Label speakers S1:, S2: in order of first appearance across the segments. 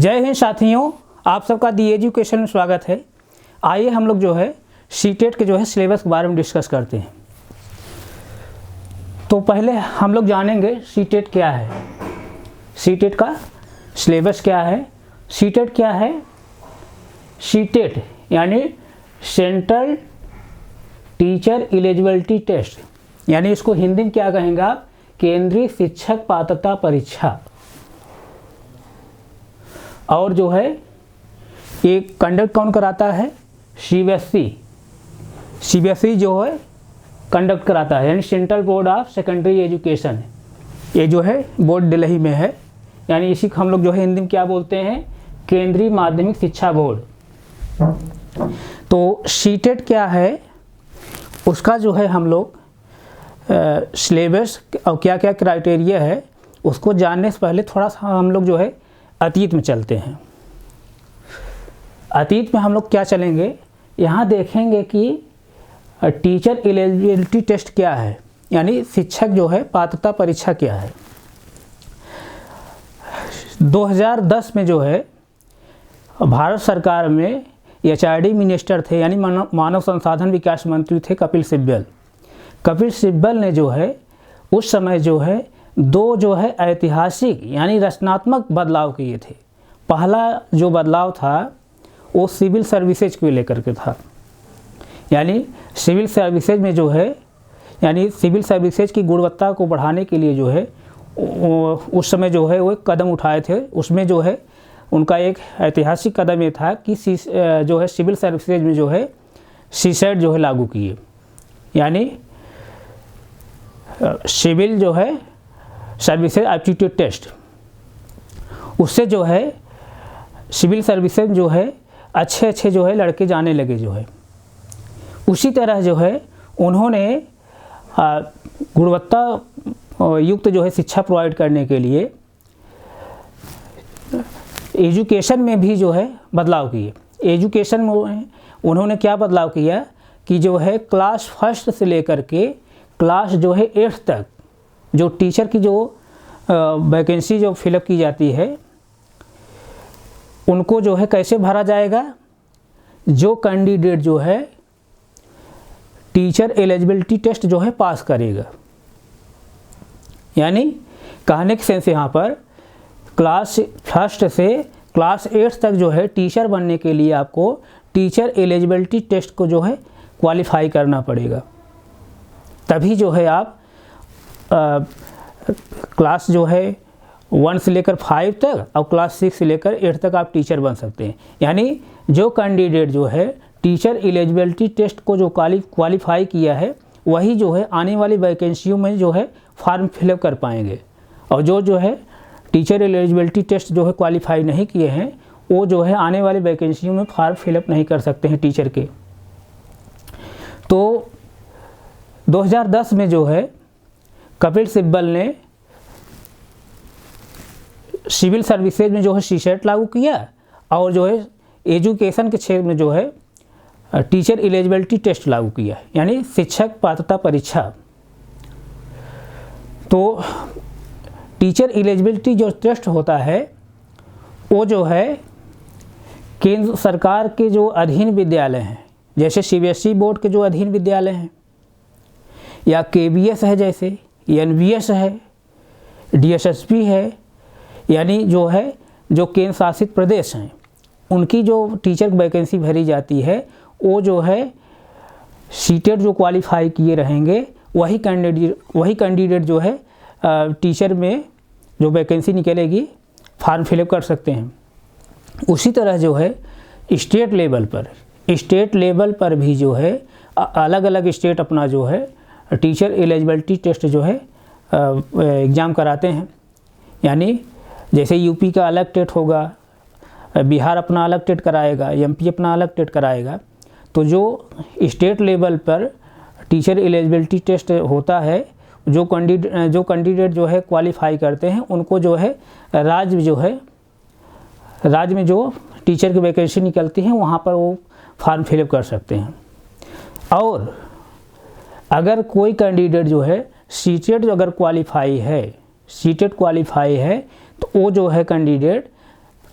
S1: जय हिंद साथियों, आप सबका दी एजुकेशन में स्वागत है। आइए हम लोग जो है सीटेट के जो है सिलेबस के बारे में डिस्कस करते हैं। तो पहले हम लोग जानेंगे सीटेट क्या है, सीटेट का सिलेबस क्या है। सीटेट क्या है? सीटेट यानी सेंट्रल टीचर एलिजिबिलिटी टेस्ट, यानी इसको हिंदी में क्या कहेंगे आप? केंद्रीय शिक्षक पात्रता परीक्षा। और जो है ये कंडक्ट कौन कराता है? सीबीएसई जो है कंडक्ट कराता है, यानी central board of secondary education. ये जो है बोर्ड दिल्ली में है, यानी इसी को हम लोग जो है हिंदी में क्या बोलते हैं? केंद्रीय माध्यमिक शिक्षा बोर्ड। तो सीटेट क्या है उसका जो है हम लोग सिलेबस और क्या क्या क्राइटेरिया है उसको जानने से पहले थोड़ा सा हम लोग जो है अतीत में चलते हैं। अतीत में हम लोग क्या चलेंगे, यहाँ देखेंगे कि टीचर एलिजिबिलिटी टेस्ट क्या है, यानी शिक्षक जो है पात्रता परीक्षा क्या है। 2010 में जो है भारत सरकार में एचआरडी मिनिस्टर थे, यानी मानव संसाधन विकास मंत्री थे कपिल सिब्बल। कपिल सिब्बल ने जो है उस समय जो है दो जो है ऐतिहासिक यानी रचनात्मक बदलाव किए थे। पहला जो बदलाव था वो सिविल सर्विसेज को लेकर के था, यानी सिविल सर्विसेज में जो है यानी सिविल सर्विसेज की गुणवत्ता को बढ़ाने के लिए जो है उस समय जो है वो एक कदम उठाए थे। उसमें जो है उनका एक ऐतिहासिक कदम ये था कि जो है सिविल सर्विसेज में जो है सीसेट जो है लागू किए, यानी सिविल जो है सर्विसेज एप्टीट्यूड टेस्ट। उससे जो है सिविल सर्विसेज जो है अच्छे जो है लड़के जाने लगे जो है। उसी तरह जो है उन्होंने गुणवत्ता युक्त जो है शिक्षा प्रोवाइड करने के लिए एजुकेशन में भी जो है बदलाव किए। एजुकेशन में उन्होंने क्या बदलाव किया कि जो है क्लास फर्स्ट से लेकर के क्लास जो है 8th तक जो टीचर की जो वैकेंसी जो फिलअप की जाती है उनको जो है कैसे भरा जाएगा? जो कैंडिडेट जो है टीचर एलिजिबिलिटी टेस्ट जो है पास करेगा, यानी कहने के सेंस यहाँ पर क्लास फर्स्ट से क्लास 8th तक जो है टीचर बनने के लिए आपको टीचर एलिजिबिलिटी टेस्ट को जो है क्वालिफाई करना पड़ेगा। तभी जो है आप क्लास जो है 1 से लेकर 5 तक और क्लास 6 से लेकर 8 तक आप टीचर बन सकते हैं। यानी जो कैंडिडेट जो है टीचर एलिजिबिलिटी टेस्ट को जो क्वालिफाई किया है वही जो है आने वाली वैकेंसियों में जो है फॉर्म फिलअप कर पाएंगे, और जो है टीचर एलिजिबिलिटी टेस्ट जो है क्वालिफाई नहीं किए हैं वो जो है आने वाली वैकेंसियों में फॉर्म फिलअप नहीं कर सकते हैं टीचर के। तो 2010 में जो है कपिल सिब्बल ने सिविल सर्विसेज में जो है सीसेट लागू किया, और जो है एजुकेशन के क्षेत्र में जो है टीचर एलिजिबिलिटी टेस्ट लागू किया, यानी शिक्षक पात्रता परीक्षा। तो टीचर एलिजिबिलिटी जो टेस्ट होता है वो जो है केंद्र सरकार के जो अधीन विद्यालय हैं, जैसे सीबीएसई बोर्ड के जो अधीन विद्यालय हैं, या केबीएस है, जैसे एनवीएस है, डीएसएसपी है, यानी जो है जो केंद्र शासित प्रदेश हैं उनकी जो टीचर वैकेंसी भरी जाती है वो जो है सीटेट जो क्वालिफाई किए रहेंगे वही कैंडिडेट जो है टीचर में जो वैकेंसी निकलेगी फॉर्म फिलअप कर सकते हैं। उसी तरह जो है स्टेट लेवल पर भी जो है अलग अलग स्टेट अपना जो है टीचर एलिजिबिलिटी टेस्ट जो है एग्ज़ाम कराते हैं। यानी जैसे यूपी का अलग टेट होगा, बिहार अपना अलग टेट कराएगा, एमपी अपना अलग टेट कराएगा। तो जो स्टेट लेवल पर टीचर एलिजिबिलिटी टेस्ट होता है, जो कैंडिडेट जो है क्वालिफाई करते हैं उनको जो है राज्य में जो टीचर की वैकेंसी निकलती है वहाँ पर वो फॉर्म फिलअप कर सकते हैं। और अगर कोई कैंडिडेट जो है सीटेट अगर क्वालिफाई है तो वो जो है कैंडिडेट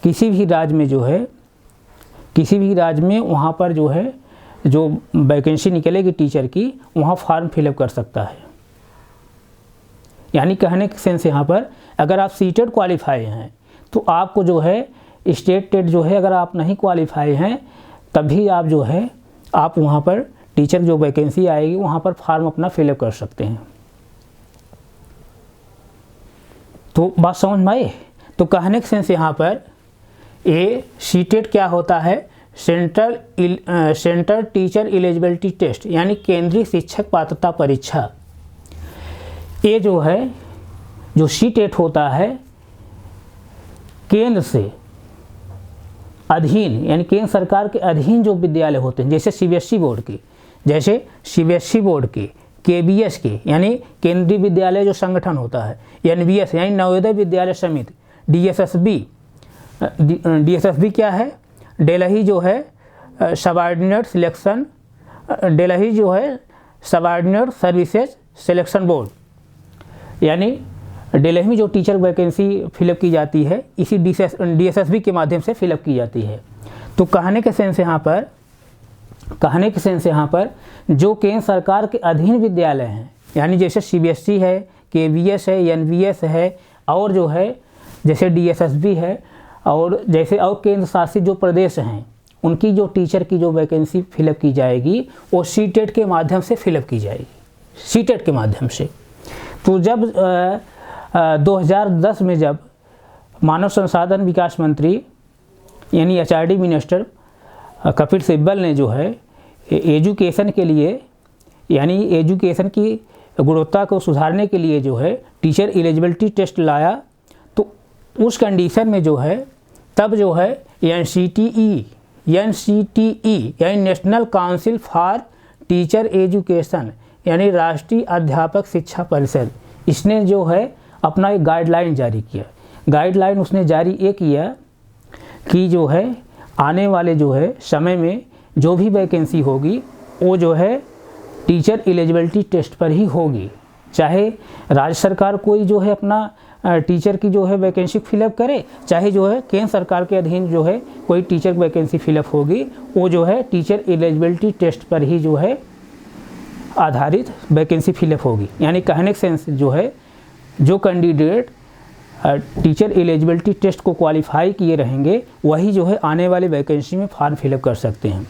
S1: किसी भी राज्य में जो है, किसी भी राज्य में वहाँ पर जो है जो वैकेंसी निकलेगी टीचर की, वहाँ फॉर्म फिलअप कर सकता है। यानी कहने के सेंस यहाँ पर अगर आप सीटेट क्वालिफाई हैं तो आपको जो है स्टेट टेट जो है अगर आप नहीं क्वालिफाई हैं तभी आप जो है आप वहाँ पर टीचर जो वैकेंसी आएगी वहाँ पर फॉर्म अपना फिलअप कर सकते हैं। तो बात समझ में आई। तो कहने के सेंस यहाँ पर ये सीटेट क्या होता है, सेंट्रल टीचर एलिजिबिलिटी टेस्ट, यानी केंद्रीय शिक्षक पात्रता परीक्षा। ये जो है जो सीटेट होता है केंद्र से अधीन, यानी केंद्र सरकार के अधीन जो विद्यालय होते हैं, जैसे सीबीएसई बोर्ड के, जैसे सीबीएसई बोर्ड के, केबीएस के, यानी केंद्रीय विद्यालय जो संगठन होता है, एनबीएस यानी नवोदय विद्यालय समिति, डीएसएसबी क्या है, दिल्ली जो है सबऑर्डिनेट सिलेक्शन, दिल्ली जो है सबऑर्डिनेट सर्विसेज सिलेक्शन बोर्ड, यानी दिल्ली में जो टीचर वैकेंसी फिलअप की जाती है इसी डीएसएसबी के माध्यम से फिलअप की जाती है। तो कहने के सेंस यहाँ पर जो केंद्र सरकार के अधीन विद्यालय हैं, यानी जैसे सीबीएसई है, केबीएस है, एनबीएस है, और जो है जैसे डीएसएसबी है, और जैसे और केंद्र शासित जो प्रदेश हैं, उनकी जो टीचर की जो वैकेंसी फिलअप की जाएगी वो सीटेट के माध्यम से फिलअप की जाएगी, सीटेट के माध्यम से। तो जब 2010 में जब मानव संसाधन विकास मंत्री यानी एचआरडी मिनिस्टर कपिल सिब्बल ने जो है एजुकेशन के लिए, यानी एजुकेशन की गुणवत्ता को सुधारने के लिए जो है टीचर एलिजिबिलिटी टेस्ट लाया, तो उस कंडीशन में जो है तब जो है एनसीटीई यानी national council for teacher education, यानी राष्ट्रीय अध्यापक शिक्षा परिषद, इसने जो है अपना एक गाइडलाइन जारी किया। गाइडलाइन उसने जारी ये किया कि जो है आने वाले जो है समय में जो भी वैकेंसी होगी वो जो है टीचर एलिजिबिलिटी टेस्ट पर ही होगी, चाहे राज्य सरकार कोई जो है अपना टीचर की जो है वैकेंसी फिलअप करे, चाहे जो है केंद्र सरकार के अधीन जो है कोई टीचर वैकेंसी फिलअप होगी, वो जो है टीचर एलिजिबिलिटी टेस्ट पर ही जो है आधारित वैकेंसी फिलअप होगी। यानी कहने के सेंस जो है जो कैंडिडेट टीचर एलिजिबिलिटी टेस्ट को क्वालिफाई किए रहेंगे वही जो है आने वाली वैकेंसी में फॉर्म फिलअप कर सकते हैं।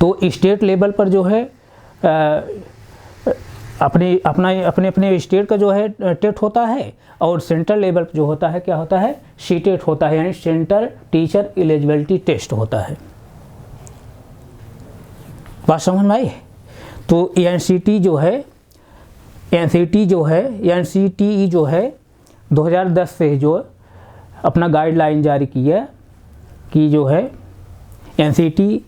S1: तो स्टेट लेवल पर जो है अपने स्टेट का जो है टेट होता है, और सेंट्रल लेवल पर जो होता है क्या होता है, सीटेट होता है, यानी सेंट्रल टीचर एलिजिबिलिटी टेस्ट होता है। बात समझ में आई। तो एनसीटीई जो है 2010 से जो अपना गाइडलाइन जारी किया कि जो है एनसीटीई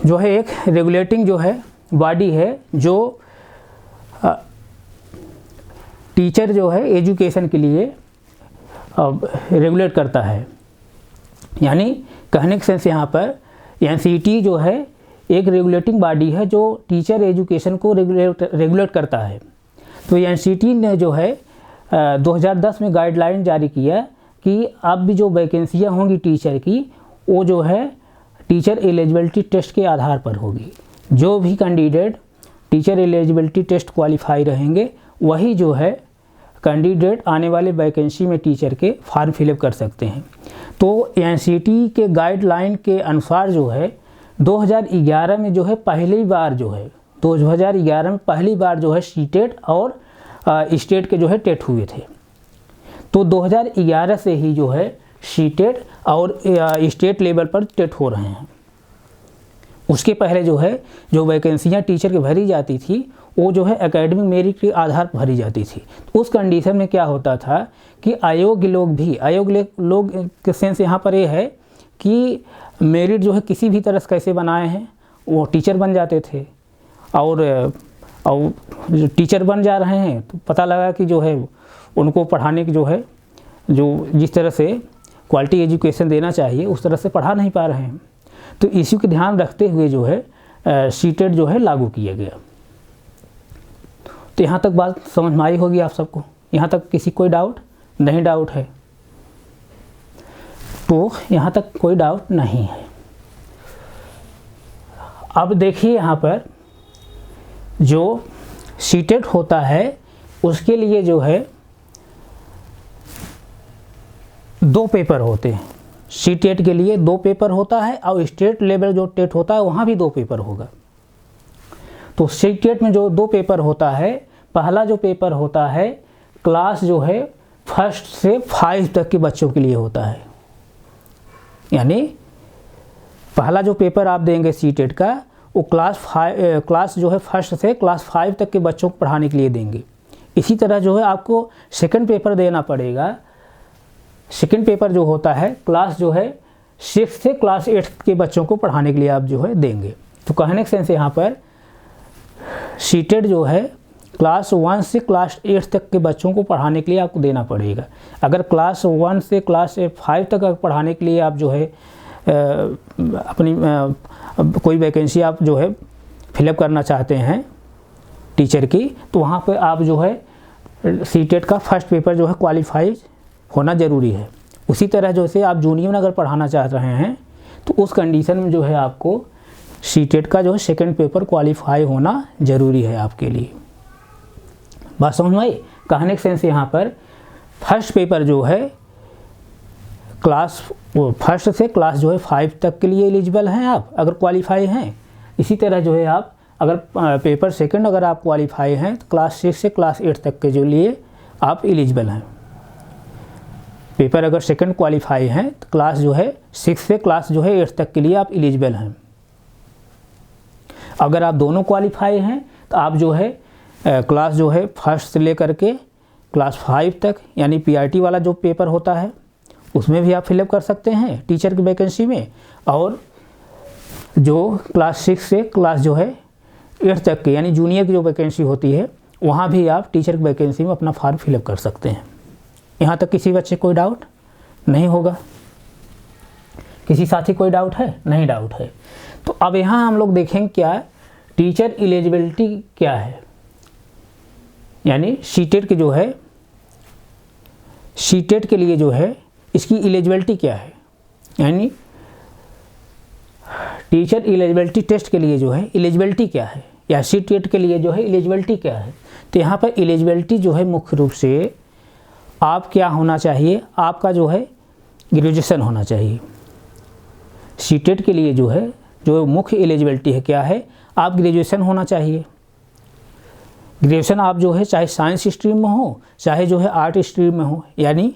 S1: जो है एक रेगुलेटिंग जो है बॉडी है जो टीचर जो है एजुकेशन के लिए रेगुलेट करता है। यानी कहने के सेंस यहाँ पर एनसीटीई जो है एक रेगुलेटिंग बॉडी है जो टीचर एजुकेशन को रेगुलेट करता है। तो एनसीटीई ने जो है 2010 में गाइडलाइन जारी किया कि अब भी जो वैकेंसियाँ होंगी टीचर की वो जो है टीचर एलिजिबिलिटी टेस्ट के आधार पर होगी। जो भी candidate teacher eligibility test qualify रहेंगे वही जो है कैंडिडेट आने वाले वैकेंसी में टीचर के फॉर्म फिलअप कर सकते हैं। तो एनसीटीई के गाइडलाइन के अनुसार जो है 2011 में जो है पहली बार जो है 2011 में पहली बार जो है सीटेट और स्टेट के जो है टेट हुए थे। तो 2011 से ही जो है सीटेट और स्टेट लेवल पर टेट हो रहे हैं। उसके पहले जो है जो वैकेंसियाँ टीचर की भरी जाती थी वो जो है एकेडमिक मेरिट के आधार पर भरी जाती थी। उस कंडीशन में क्या होता था कि अयोग्य लोग के सेंस यहाँ पर ये है कि मेरिट जो है किसी भी तरह से कैसे बनाए हैं वो टीचर बन जाते थे, और जो टीचर बन जा रहे हैं तो पता लगा कि जो है उनको पढ़ाने की जो है जो जिस तरह से क्वालिटी एजुकेशन देना चाहिए उस तरह से पढ़ा नहीं पा रहे हैं। तो इसी को ध्यान रखते हुए जो है सीटेट जो है लागू किया गया। तो यहाँ तक बात समझ में आई होगी आप सबको। यहाँ तक किसी कोई डाउट नहीं? डाउट है तो यहाँ तक कोई डाउट नहीं है। अब देखिए यहाँ पर जो सीटेट होता है उसके लिए जो है 2 पेपर होते हैं। सीटेट के लिए 2 पेपर होता है और स्टेट लेवल जो टेट होता है वहाँ भी 2 पेपर होगा। तो सीटेट में जो 2 पेपर होता है, पहला जो पेपर होता है क्लास जो है 1 से 5 तक के बच्चों के लिए होता है। यानी पहला जो पेपर आप देंगे सीटेट का वो क्लास जो है 1 से क्लास 5 तक के बच्चों को पढ़ाने के लिए देंगे। इसी तरह जो है आपको सेकंड पेपर देना पड़ेगा। सेकंड पेपर जो होता है क्लास जो है 6 से क्लास 8 के बच्चों को पढ़ाने के लिए आप जो है देंगे। तो कहने के सेंस यहाँ पर सीटेट जो है क्लास 1 से क्लास 8 तक के बच्चों को पढ़ाने के लिए आपको देना पड़ेगा। अगर क्लास 1 से क्लास 5 तक पढ़ाने के लिए आप जो है अपनी कोई वैकेंसी आप जो है फिलअप करना चाहते हैं टीचर की, तो वहाँ पे आप जो है सीटेट का फर्स्ट पेपर जो है क्वालिफाई होना ज़रूरी है। उसी तरह जैसे आप जूनियर में अगर पढ़ाना चाह रहे हैं तो उस कंडीशन में जो है आपको सीटेट का जो है सेकंड पेपर क्वालिफाई होना ज़रूरी है आपके लिए। बात समझ में आई? कहने के सेंस यहाँ पर फर्स्ट पेपर जो है क्लास 1 से क्लास जो है 5 तक के लिए एलिजिबल हैं आप अगर क्वालिफाई हैं। इसी तरह जो है आप अगर पेपर सेकंड अगर आप क्वालिफाई हैं तो क्लास 6 से क्लास 8 तक के जो लिए आप एलिजिबल हैं। पेपर अगर सेकंड क्वालिफाई हैं तो क्लास जो है 6 से क्लास जो है 8 तक के लिए आप एलिजिबल हैं। अगर आप दोनों क्वालिफाई हैं तो आप जो है क्लास जो है 1 से लेकर के क्लास 5 तक यानी पीआरटी वाला जो पेपर होता है उसमें भी आप फिलअप कर सकते हैं टीचर की वैकेंसी में, और जो क्लास 6 से क्लास जो है 8 तक के यानी जूनियर की जो वैकेंसी होती है वहाँ भी आप टीचर की वैकेंसी में अपना फॉर्म फिलअप कर सकते हैं। यहाँ तक किसी बच्चे कोई डाउट नहीं होगा? किसी साथी कोई डाउट है? नहीं डाउट है। तो अब यहाँ हम लोग देखेंगे क्या टीचर एलिजिबिलिटी क्या है, यानी सीटेट के जो है सीटेट के लिए जो है इसकी एलिजिबिलिटी क्या है, यानी टीचर एलिजिबिलिटी टेस्ट के लिए जो है एलिजिबिलिटी क्या है या सीटेट के लिए जो है एलिजिबिलिटी क्या है। तो यहाँ पर एलिजिबिलिटी जो है मुख्य रूप से आप क्या होना चाहिए, आपका जो है ग्रेजुएशन होना चाहिए। सीटेट के लिए जो है जो मुख्य एलिजिबिलिटी है क्या है, आप ग्रेजुएशन होना चाहिए। ग्रेजुएशन आप जो है चाहे साइंस स्ट्रीम में हो चाहे जो है आर्ट स्ट्रीम में हो, यानी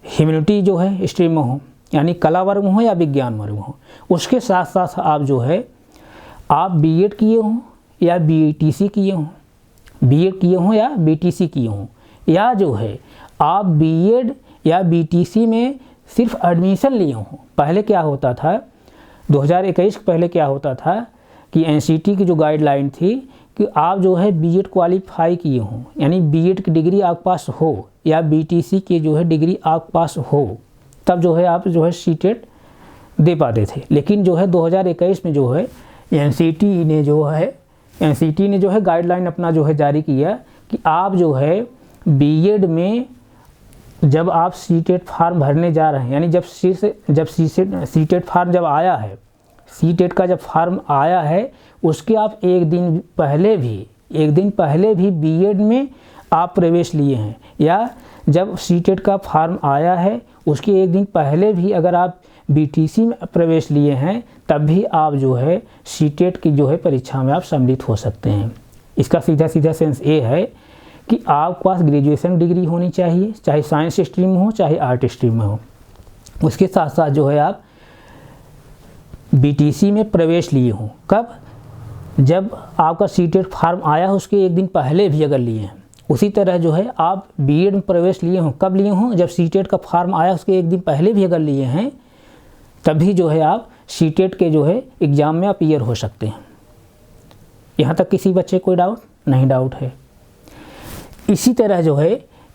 S1: ह्यूमैनिटी जो है स्ट्रीम में हो, यानी कला वर्ग में हो या विज्ञान वर्ग में हो। उसके साथ साथ आप जो है आप बीएड किए हों या बीटीसी किए हों, बीएड किए हों या बीटीसी किए हों, या जो है आप बीएड या बीटीसी में सिर्फ एडमिशन लिए हों। पहले क्या होता था 2021 पहले क्या होता था कि एनसीटी की जो गाइडलाइन थी कि आप जो है बीएड क्वालिफाई किए हों, यानी बीएड की डिग्री आपके पास हो या बीटीसी की जो है डिग्री आपके पास हो, तब जो है आप जो है सीटेट दे पाते थे। लेकिन जो है 2021 में जो है एनसीटी ने जो है गाइडलाइन अपना जो है जारी किया कि आप जो है बीएड में जब आप सीटेट फार्म भरने जा रहे हैं, यानी जब सीटेट फार्म जब आया है, सीटेट का जब फार्म आया है उसके आप एक दिन पहले भी बीएड में आप प्रवेश लिए हैं, या जब सीटेट का फार्म आया है उसके एक दिन पहले भी अगर आप बीटीसी में प्रवेश लिए हैं तब भी आप जो है सीटेट की जो है परीक्षा में आप सम्मिलित हो सकते हैं। इसका सीधा सेंस ये है कि आपके पास ग्रेजुएशन डिग्री होनी चाहिए, चाहे साइंस स्ट्रीम में हो चाहे आर्ट स्ट्रीम में हो। उसके साथ साथ जो है आप बीटीसी में प्रवेश लिए हों, कब? जब आपका सीटेट फार्म आया है उसके एक दिन पहले भी अगर लिए हैं। उसी तरह जो है आप बीएड में प्रवेश लिए हों, कब लिए हों? जब सीटेट का फार्म आया उसके एक दिन पहले भी अगर लिए हैं तभी जो है आप सीटेट के जो है एग्ज़ाम में अपीयर हो सकते हैं। यहाँ तक किसी बच्चे कोई डाउट नहीं? डाउट है। इसी तरह जो है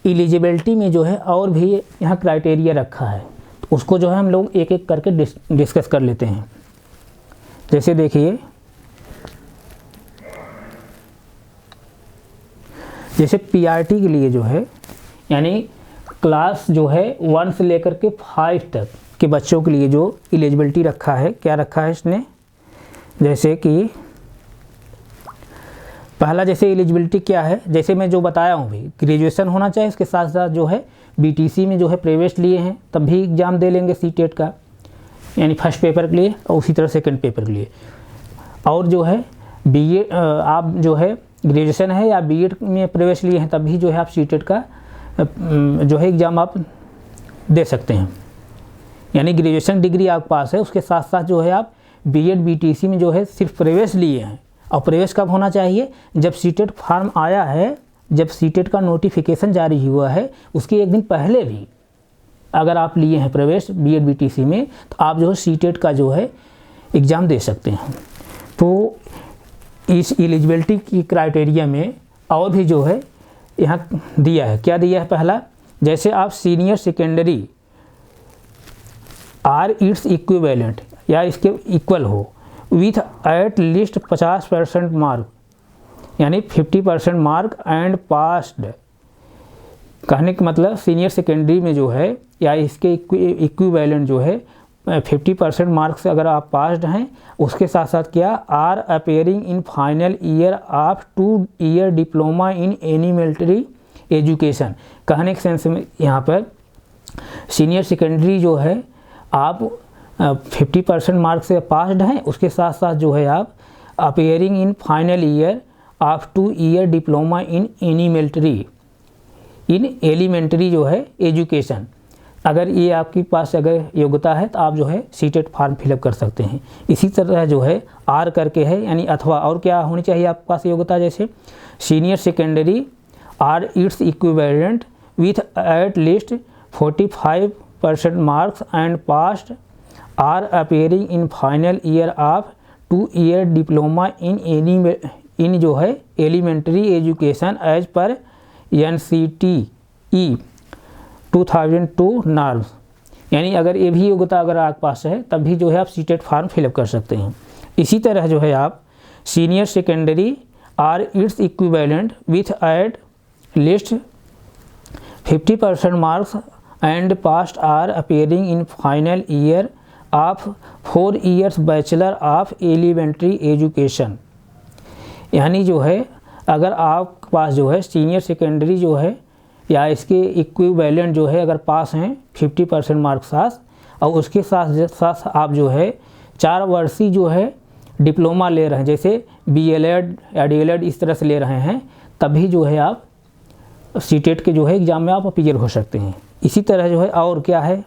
S1: एलिजिबिलिटी में जो है और भी यहाँ क्राइटेरिया रखा है, तो उसको जो है हम लोग एक एक करके डिस्कस कर लेते हैं। जैसे देखिए, जैसे पीआरटी के लिए जो है यानी क्लास जो है 1 से लेकर के 5 तक के बच्चों के लिए जो एलिजिबिलिटी रखा है, क्या रखा है इसने, जैसे कि पहला जैसे एलिजिबिलिटी क्या है, जैसे मैं जो बताया हूँ भी, ग्रेजुएशन होना चाहिए, इसके साथ साथ जो है बीटीसी में जो है प्रवेश लिए हैं तब भी एग्ज़ाम दे लेंगे सीटेट का, यानी फर्स्ट पेपर के लिए, और उसी तरह सेकंड पेपर के लिए। और जो है बीए आप जो है ग्रेजुएशन है या बीएड में प्रवेश लिए हैं तब भी जो है आप सीटेट का जो है एग्ज़ाम आप दे सकते हैं। यानी ग्रेजुएशन डिग्री आपके पास है, उसके साथ साथ जो है आप बीएड बीटीसी में जो है सिर्फ प्रवेश लिए हैं। और प्रवेश कब होना चाहिए, जब सीटेट फॉर्म आया है, जब सीटेट का नोटिफिकेशन जारी हुआ है उसके एक दिन पहले भी अगर आप लिए हैं प्रवेश बीएड बीटीसी में तो आप जो है सीटेट का जो है एग्ज़ाम दे सकते हैं। तो इस एलिजिबिलिटी की क्राइटेरिया में और भी जो है यहाँ दिया है, क्या दिया है, पहला जैसे आप senior secondary or its equivalent या इसके इक्वल हो विथ एट लीस्ट 50% मार्क, यानी 50% मार्क एंड पास्ड। कहने का मतलब सीनियर सेकेंडरी में जो है या इसके इक्विवेलेंट जो है 50% मार्क्स से अगर आप पास्ड हैं, उसके साथ साथ क्या, or appearing in final year of 2 year diploma in any military education. कहने के सेंस में यहाँ पर सीनियर सेकेंडरी जो है आप 50% मार्क से पास्ड हैं, उसके साथ साथ जो है आप appearing in final year of 2 year diploma in any military in elementary जो है एजुकेशन। अगर ये आपके पास अगर योग्यता है तो आप जो है सीटेट फॉर्म फिलअप कर सकते हैं। इसी तरह जो है आर करके है, यानी अथवा, और क्या होनी चाहिए आपके पास योग्यता, जैसे senior secondary or its equivalent with at least 45% marks and passed or appearing in final year of 2 year diploma in any in जो है elementary education as per NCTE 2002 norms. यानी अगर ये भी योग्यता अगर आपके पास है तब भी जो है आप सीटेट फॉर्म फिलअप कर सकते हैं। इसी तरह जो है आप senior secondary or its equivalent with at least 50% marks and passed or appearing in final year of 4 years bachelor of elementary education. यानी जो है अगर आपके पास जो है सीनियर सेकेंडरी जो है या इसके इक्विवेलेंट जो है अगर पास हैं 50% मार्क्स साथ, और उसके साथ साथ आप जो है 4 वर्षीय जो है डिप्लोमा ले रहे हैं, जैसे BLED या DLED इस तरह से ले रहे हैं, तभी जो है आप सीटेट के जो है एग्ज़ाम में आप अपीयर हो सकते हैं। इसी तरह जो है और क्या है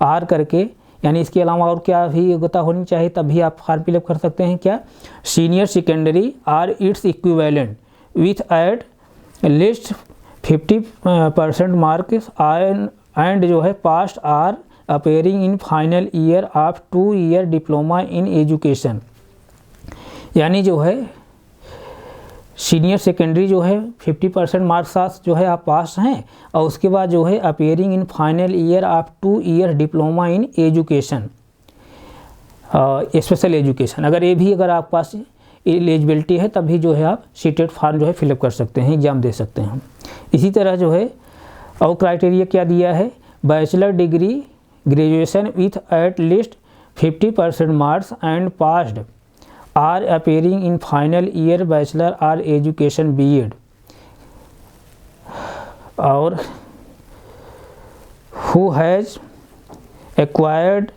S1: आर करके, यानी इसके अलावा और क्या भी योग्यता होनी चाहिए तभी आप फॉर्म फिलअप कर सकते हैं, क्या, senior secondary or its equivalent with at least 50% marks and जो है passed or appearing in final year of 2 year diploma in education. यानी जो है सीनियर सेकेंडरी जो है 50% मार्क्स साथ जो है आप पास हैं, और उसके बाद जो है appearing in final year of 2 year diploma in education special education. अगर ये भी अगर आपके पास एलिजिबिलिटी है तभी जो है आप सीटेट फॉर्म जो है फिलअप कर सकते हैं, एग्ज़ाम दे सकते हैं। इसी तरह जो है और क्राइटेरिया क्या दिया है, bachelor degree graduation with at least 50% marks and passed or appearing in final year bachelor or education BEd, और who has acquired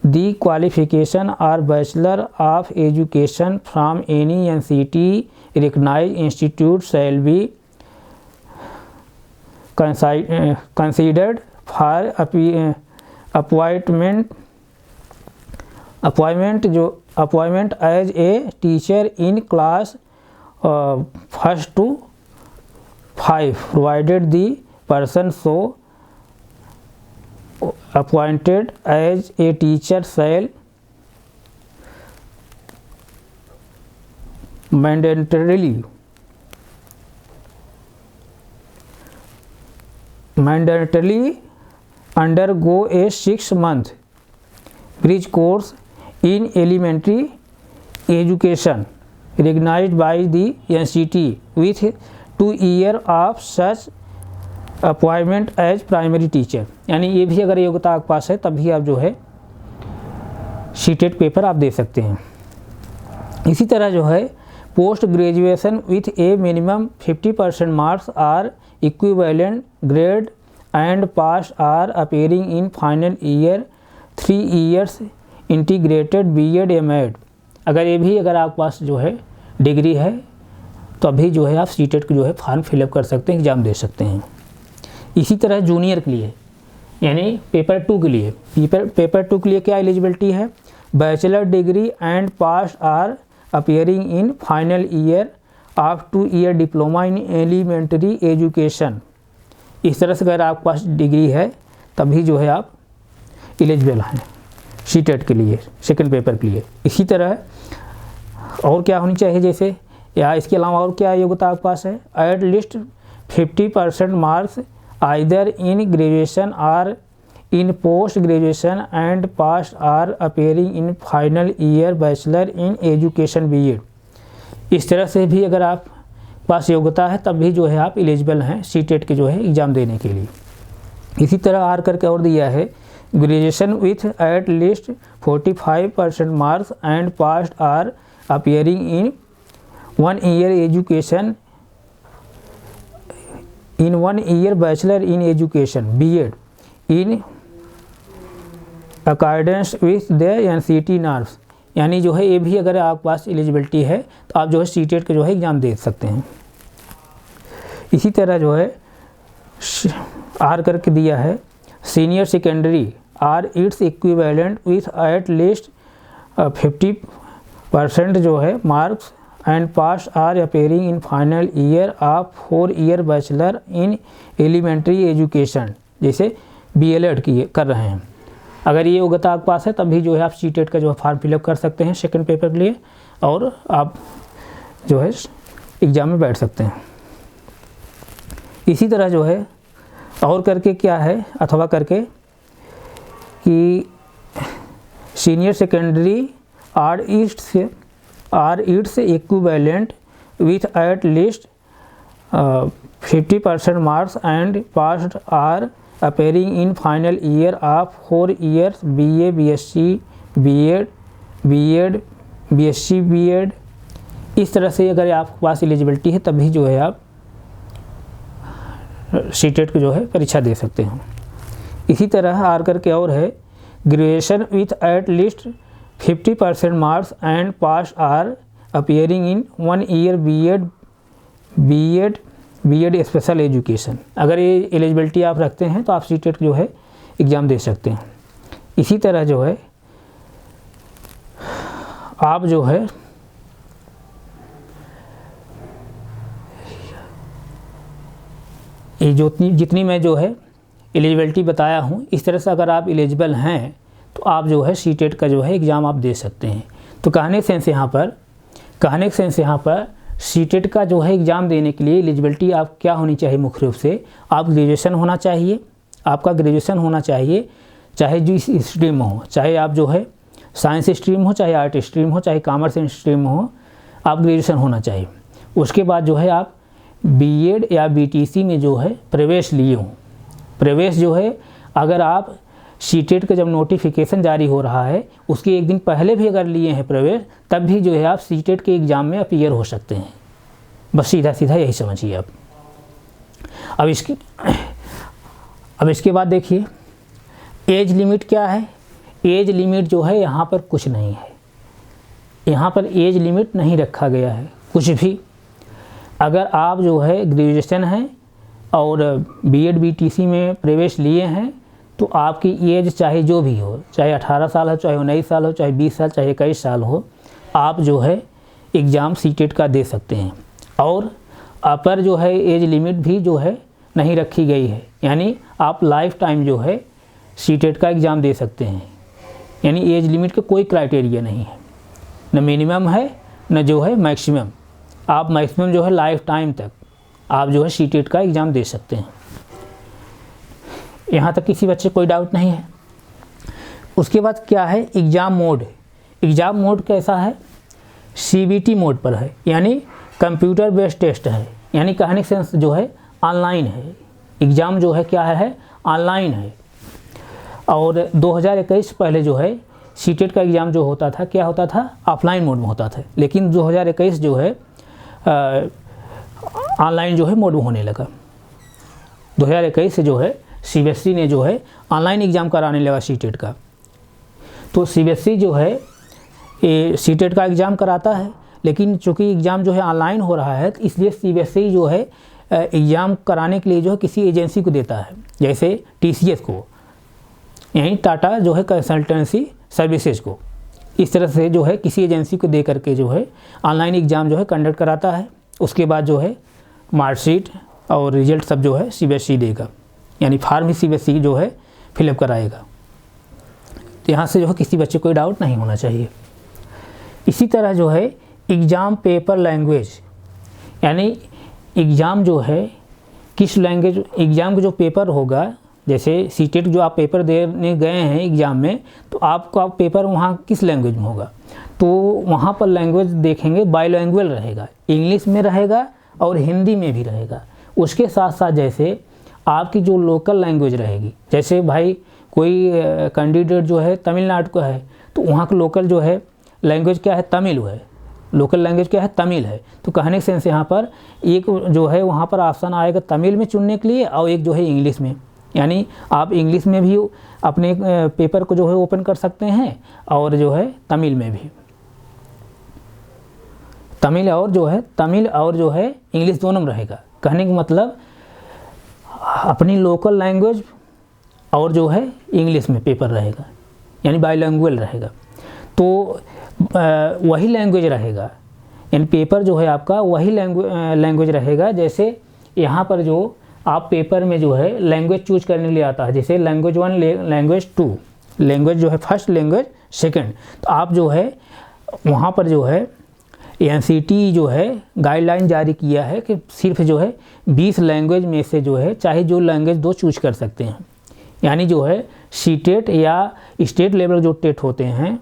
S1: the qualification or bachelor of education from any NCT recognised institute shall be considered for appointment as a teacher in class 1st to 5 provided the person so appointed as a teacher shall mandatorily undergo a 6-month bridge course in elementary education recognized by the NCT with 2 years of such appointment as primary teacher. यानी ये भी अगर योग्यता आपके पास है तभी आप जो है सीटेट पेपर आप दे सकते हैं। इसी तरह जो है post graduation with a minimum 50% marks or equivalent grade and pass or appearing in final year 3 years integrated BEd MEd. अगर आपके पास जो है डिग्री है तो अभी जो है आप सीटेट के जो है फॉर्म फिलअप कर सकते हैं, एग्ज़ाम दे सकते हैं। इसी तरह जूनियर के लिए यानी पेपर 2 के लिए पेपर 2 के लिए क्या एलिजिबिलिटी है, bachelor degree and pass or appearing in final year of 2 year diploma in elementary education. इस तरह से अगर आपके पास डिग्री है तभी जो है आप एलिजिबल हैं सीटेट के लिए, सेकंड पेपर के लिए। इसी तरह और क्या होनी चाहिए, जैसे या इसके अलावा और क्या योग्यता आपके पास है, at least 50% marks either in graduation or in post graduation and pass or appearing in final year bachelor in education BEd. इस तरह से भी अगर आप पास योग्यता है तब भी जो है आप एलिजिबल हैं सीटेट के जो है एग्ज़ाम देने के लिए। इसी तरह आर करके और दिया है graduation with at least 45% marks and pass or appearing in 1 year education in 1 year bachelor in education BEd in accordance with the NCT norms. यानी जो है ये भी अगर आपके पास एलिजिबिलिटी है तो आप जो है सीटेट का जो है एग्ज़ाम दे सकते हैं। इसी तरह जो है आर करके दिया है senior secondary or its equivalent with at least 50% जो है marks and pass or appearing in final year of 4 year bachelor in elementary education, जैसे बीएलएड कर रहे हैं। अगर ये योग्यता आपके पास है तब भी जो है आप सीटेट का जो है फॉर्म फिलअप कर सकते हैं सेकंड पेपर के लिए और आप जो है एग्ज़ाम में बैठ सकते हैं। इसी तरह जो है और करके क्या है अथवा करके कि senior secondary or its equivalent with at least 50% marks and passed or appearing in final year of 4 years BA BSc BEd BSc BEd. इस तरह से अगर आपके पास एलिजिबिलिटी है तभी जो है आप सीटेट को जो है परीक्षा दे सकते हैं। इसी तरह आर करके और है graduation with at least 50% marks and pass or appearing in 1 year BEd special education. अगर ये एलिजिबिलिटी आप रखते हैं तो आप सीटेट जो है एग्ज़ाम दे सकते हैं। इसी तरह जो है आप जो है ये जितनी मैं जो है एलिजिबिलिटी बताया हूँ इस तरह से अगर आप एलिजिबल हैं तो आप जो है सीटेट का जो है एग्ज़ाम आप दे सकते हैं। तो कहने सेंस यहाँ पर सीटेट का जो है एग्ज़ाम देने के लिए एलिजिबिलिटी आप क्या होनी चाहिए, मुख्य रूप से आप ग्रेजुएशन होना चाहिए, आपका ग्रेजुएशन होना चाहिए, चाहे जिस स्ट्रीम में हो, चाहे आप जो है साइंस स्ट्रीम हो, चाहे आर्ट स्ट्रीम हो, चाहे कॉमर्स स्ट्रीम हो, आप ग्रेजुएशन होना चाहिए। उसके बाद जो है आप बीएड या बीटीसी में जो है प्रवेश लिए हों। प्रवेश जो है अगर आप सीटेट का जब नोटिफिकेशन जारी हो रहा है उसके एक दिन पहले भी अगर लिए हैं प्रवेश तब भी जो है आप सीटेट के एग्ज़ाम में अपीयर हो सकते हैं। बस सीधा सीधा यही समझिए आप। अब इसके बाद देखिए एज लिमिट क्या है। एज लिमिट जो है यहाँ पर कुछ नहीं है, यहाँ पर एज लिमिट नहीं रखा गया है कुछ भी। अगर आप जो है ग्रेजुएशन हैं और बीएड बीटीसी में प्रवेश लिए हैं तो आपकी एज चाहे जो भी हो, चाहे 18 साल हो, चाहे 19 साल हो, चाहे 20 साल, चाहे 21 साल हो, आप जो है एग्ज़ाम सीटेट का दे सकते हैं। और अपर जो है एज लिमिट भी जो है नहीं रखी गई है, यानी आप लाइफ टाइम जो है सीटेट का एग्ज़ाम दे सकते हैं। यानी एज लिमिट का कोई क्राइटेरिया नहीं है, न मिनिमम है न जो है मैक्सिमम। आप मैक्सिमम जो है लाइफ टाइम तक आप जो है सीटेट का एग्ज़ाम दे सकते हैं। यहाँ तक किसी बच्चे कोई डाउट नहीं है। उसके बाद क्या है एग्ज़ाम मोड। एग्ज़ाम मोड कैसा है, सीबीटी मोड पर है, यानी कंप्यूटर बेस्ड टेस्ट है, यानी कहने से जो है ऑनलाइन है। एग्ज़ाम जो है क्या है ऑनलाइन है। और 2021 पहले जो है सीटेट का एग्ज़ाम जो होता था क्या होता था, ऑफलाइन मोड में होता था, लेकिन 2021 जो है ऑनलाइन जो है मोड में होने लगा। 2021 से जो है सीबीएसई ने जो है ऑनलाइन एग्ज़ाम कराने लगा सीटेट का। तो सीबीएसई जो है ये सीटेट का एग्ज़ाम कराता है, लेकिन चूँकि एग्ज़ाम जो है ऑनलाइन हो रहा है तो इसलिए सीबीएसई जो है एग्ज़ाम कराने के लिए जो है किसी एजेंसी को देता है, जैसे टीसीएस को, यहीं टाटा जो है कंसल्टेंसी सर्विसेज को, इस तरह से जो है किसी एजेंसी को दे करके जो है ऑनलाइन एग्ज़ाम जो है कंडक्ट कराता है। उसके बाद जो है मार्कशीट और रिजल्ट सब जो है सीबीएसई देगा, यानी फॉर्म ही सीबीएसई जो है फिलअप कराएगा। तो यहाँ से जो है किसी बच्चे को कोई डाउट नहीं होना चाहिए। इसी तरह जो है एग्ज़ाम पेपर लैंग्वेज, यानी एग्ज़ाम जो है किस लैंग्वेज, एग्ज़ाम का जो पेपर होगा, जैसे सीटेट जो आप पेपर देने गए हैं एग्ज़ाम में, तो आपका पेपर वहाँ किस लैंग्वेज में होगा, तो वहाँ पर लैंग्वेज देखेंगे बाइलैंग्वेज रहेगा, इंग्लिश में रहेगा और हिंदी में भी रहेगा। उसके साथ साथ जैसे आपकी जो लोकल लैंग्वेज रहेगी, जैसे भाई कोई कैंडिडेट जो है तमिलनाडु का है तो वहाँ का लोकल जो है लैंग्वेज क्या है, तमिल है, लोकल लैंग्वेज क्या है, तमिल है। तो कहने के सेंस यहाँ पर एक जो है वहाँ पर ऑप्शन आएगा तमिल में चुनने के लिए और एक जो है इंग्लिश में, यानी आप इंग्लिश में भी अपने पेपर को जो है ओपन कर सकते हैं और जो है तमिल में भी, तमिल और जो है इंग्लिश दोनों में रहेगा। कहने का मतलब अपनी लोकल लैंग्वेज और जो है इंग्लिश में पेपर रहेगा, यानी बाइलैंग्वेज रहेगा। तो वही लैंग्वेज रहेगा, यानी पेपर जो है आपका वही लैंग्वेज रहेगा। जैसे यहाँ पर जो आप पेपर में जो है लैंग्वेज चूज करने के लिए आता है, जैसे लैंग्वेज 1, लैंग्वेज 2, लैंग्वेज जो है फर्स्ट, लैंग्वेज सेकंड, तो आप जो है वहाँ पर जो है एनसीटी जो है गाइडलाइन जारी किया है कि सिर्फ जो है 20 लैंग्वेज में से जो है चाहे जो लैंग्वेज 2 चूज कर सकते हैं। यानी जो है सीटेट या स्टेट लेवल जो टेट होते हैं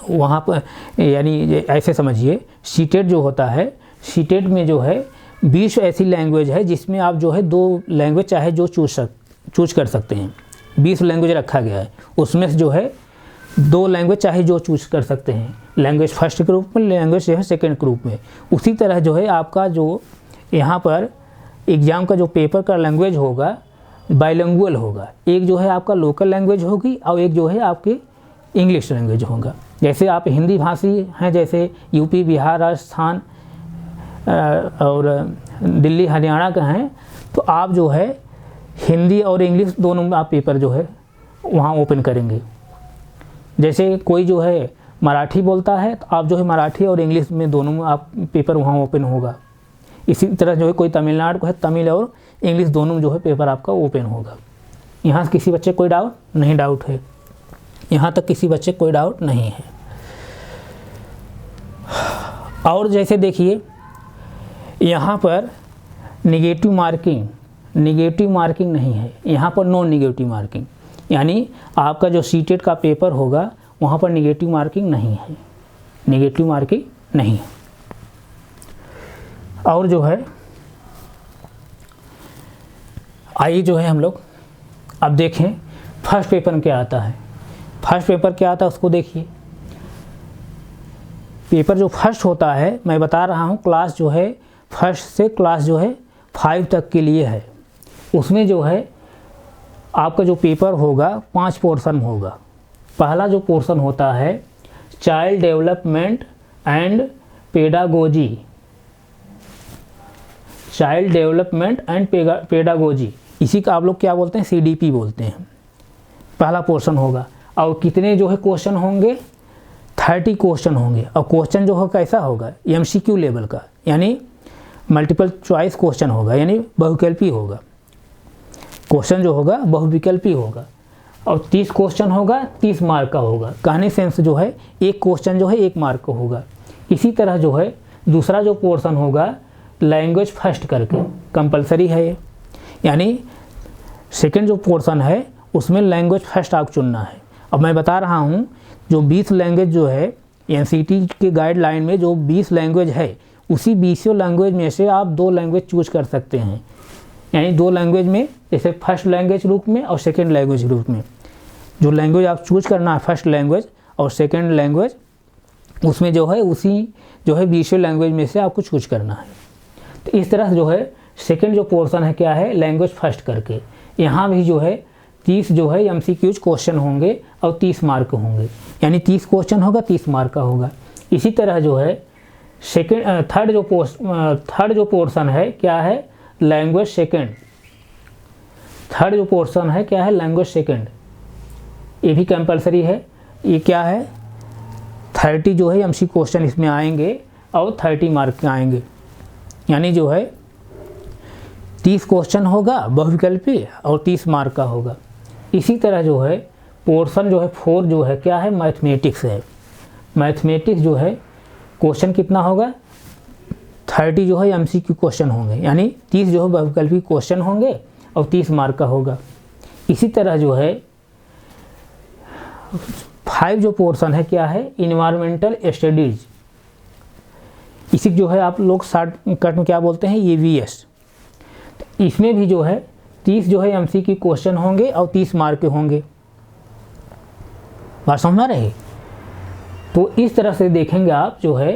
S1: वहाँ पर, यानी ऐसे समझिए सीटेट जो होता है, सीटेट में जो है 20 ऐसी लैंग्वेज है जिसमें आप जो है 2 लैंग्वेज चाहे जो चूज कर सकते हैं। 20 लैंग्वेज रखा गया है, उसमें से जो है 2 लैंग्वेज चाहे जो चूज कर सकते हैं, लैंग्वेज फर्स्ट ग्रुप में, लैंग्वेज जो है सेकेंड ग्रुप में। उसी तरह जो है आपका जो यहाँ पर एग्ज़ाम का जो पेपर का लैंग्वेज होगा बाइलिंगुअल होगा, एक जो है आपका लोकल लैंग्वेज होगी और एक जो है आपकी इंग्लिश लैंग्वेज होगा। जैसे आप हिंदी भाषी हैं, जैसे यूपी, बिहार, राजस्थान और दिल्ली, हरियाणा का हैं, तो आप जो है हिंदी और इंग्लिश दोनों में आप पेपर जो है वहाँ ओपन करेंगे। जैसे कोई जो है मराठी बोलता है तो आप जो है मराठी और इंग्लिश में दोनों में आप पेपर वहाँ ओपन होगा। इसी तरह जो है कोई तमिलनाडु को है, तमिल और इंग्लिश दोनों में जो है पेपर आपका ओपन होगा। यहाँ से किसी बच्चे कोई डाउट नहीं, डाउट है यहाँ तक किसी बच्चे कोई डाउट नहीं है। और जैसे देखिए यहाँ पर निगेटिव मार्किंग नहीं है, यहाँ पर नॉन निगेटिव मार्किंग, यानी आपका जो सीटेट का पेपर होगा वहाँ पर निगेटिव मार्किंग नहीं है, निगेटिव मार्किंग नहीं है। और जो है आइए जो है हम लोग अब देखें फर्स्ट पेपर क्या आता है। फर्स्ट पेपर क्या आता है उसको देखिए। पेपर जो फर्स्ट होता है, मैं बता रहा हूँ, क्लास जो है फर्स्ट से क्लास जो है 5 तक के लिए है। उसमें जो है आपका जो पेपर होगा 5 पोर्शन होगा। पहला जो पोर्शन होता है child development and pedagogy, child development and pedagogy, इसी का आप लोग क्या बोलते हैं, CDP बोलते हैं। पहला पोर्शन होगा और कितने जो है क्वेश्चन होंगे, 30 क्वेश्चन होंगे। और क्वेश्चन जो है कैसा होगा, MCQ लेवल का, यानी मल्टीपल चॉइस क्वेश्चन होगा, यानी बहुविकल्पी होगा। क्वेश्चन जो होगा बहुविकल्पी होगा और 30 क्वेश्चन होगा, 30 मार्क का होगा। कहने सेंस जो है एक क्वेश्चन जो है 1 मार्क का होगा। इसी तरह जो है दूसरा जो पोर्शन होगा लैंग्वेज फर्स्ट करके कंपलसरी है ये, यानी सेकंड जो पोर्शन है उसमें लैंग्वेज फर्स्ट आप चुनना है। अब मैं बता रहा हूँ जो 20 लैंग्वेज जो है NCT के गाइडलाइन में जो 20 लैंग्वेज है, उसी 20 लैंग्वेज में से आप 2 लैंग्वेज चूज कर सकते हैं, यानी 2 लैंग्वेज में, जैसे फर्स्ट लैंग्वेज ग्रुप में और सेकेंड लैंग्वेज ग्रुप में। जो लैंग्वेज आप चूज करना है फर्स्ट लैंग्वेज और सेकंड लैंग्वेज, उसमें जो है उसी जो है विजुअल लैंग्वेज में से आपको चूज करना है। तो इस तरह जो है सेकंड जो पोर्शन है क्या है, लैंग्वेज फर्स्ट करके। यहाँ भी जो है 30 जो है MCQs क्वेश्चन होंगे और 30 मार्क होंगे, यानी 30 क्वेश्चन होगा 30 मार्क का होगा। इसी तरह जो है थर्ड जो पोर्शन है क्या है, लैंग्वेज सेकंड। थर्ड जो पोर्शन है क्या है, लैंग्वेज सेकंड। ये भी कंपलसरी है। ये क्या है, 30 जो है MCQ क्वेश्चन इसमें आएंगे और 30 मार्क के आएंगे, यानी जो है 30 क्वेश्चन होगा बहुविकल्पी और 30 मार्क का होगा। इसी तरह जो है पोर्शन जो है 4 जो है क्या है, मैथमेटिक्स है। मैथमेटिक्स जो है क्वेश्चन कितना होगा, 30 जो है MCQ क्वेश्चन होंगे, यानी 30 जो है बहुविकल्पी क्वेश्चन होंगे और 30 मार्क का होगा। इसी तरह जो है 5 जो पोर्शन है क्या है, इन्वायरमेंटल स्टडीज। इसी जो है आप लोग शॉर्टकट में क्या बोलते हैं, EVS। इसमें भी जो है 30 जो है MCQ क्वेश्चन होंगे और 30 मार्क के होंगे। बात समझ रहे? तो इस तरह से देखेंगे आप जो है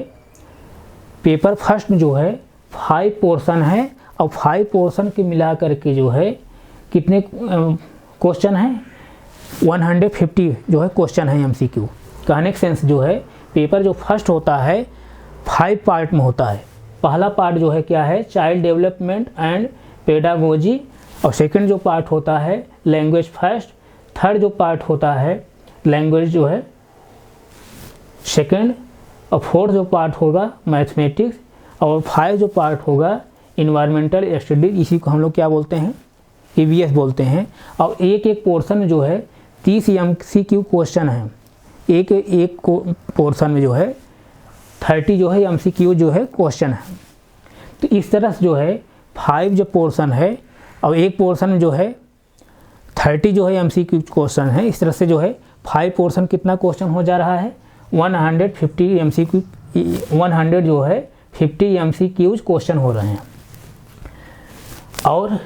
S1: पेपर फर्स्ट जो है 5 पोर्शन है और 5 पोर्शन के मिला करके जो है कितने क्वेश्चन हैं, 150 जो है क्वेश्चन है MCQ। कहने का सेंस जो है पेपर जो फर्स्ट होता है 5 पार्ट में होता है। पहला पार्ट जो है क्या है, चाइल्ड डेवलपमेंट एंड पेडागोजी, और सेकंड जो पार्ट होता है लैंग्वेज फर्स्ट, थर्ड जो पार्ट होता है लैंग्वेज जो है सेकंड, और फोर्थ जो पार्ट होगा मैथमेटिक्स, और 5 जो पार्ट होगा इन्वायरमेंटल स्टडीज। इसी को हम लोग क्या बोलते हैं, EVS बोलते हैं। और एक एक पोर्शन जो है 30 MCQ क्वेश्चन है। एक पोर्शन में जो है 30 जो है MCQ जो है क्वेश्चन है। तो इस तरह से जो है 5 जो पोर्शन है और एक पोर्शन जो है 30 जो है MCQ क्वेश्चन है। इस तरह से जो है 5 पोर्शन कितना क्वेश्चन हो जा रहा है, 150 MCQ, 100 जो है 50 MCQs क्वेश्चन हो रहे हैं। और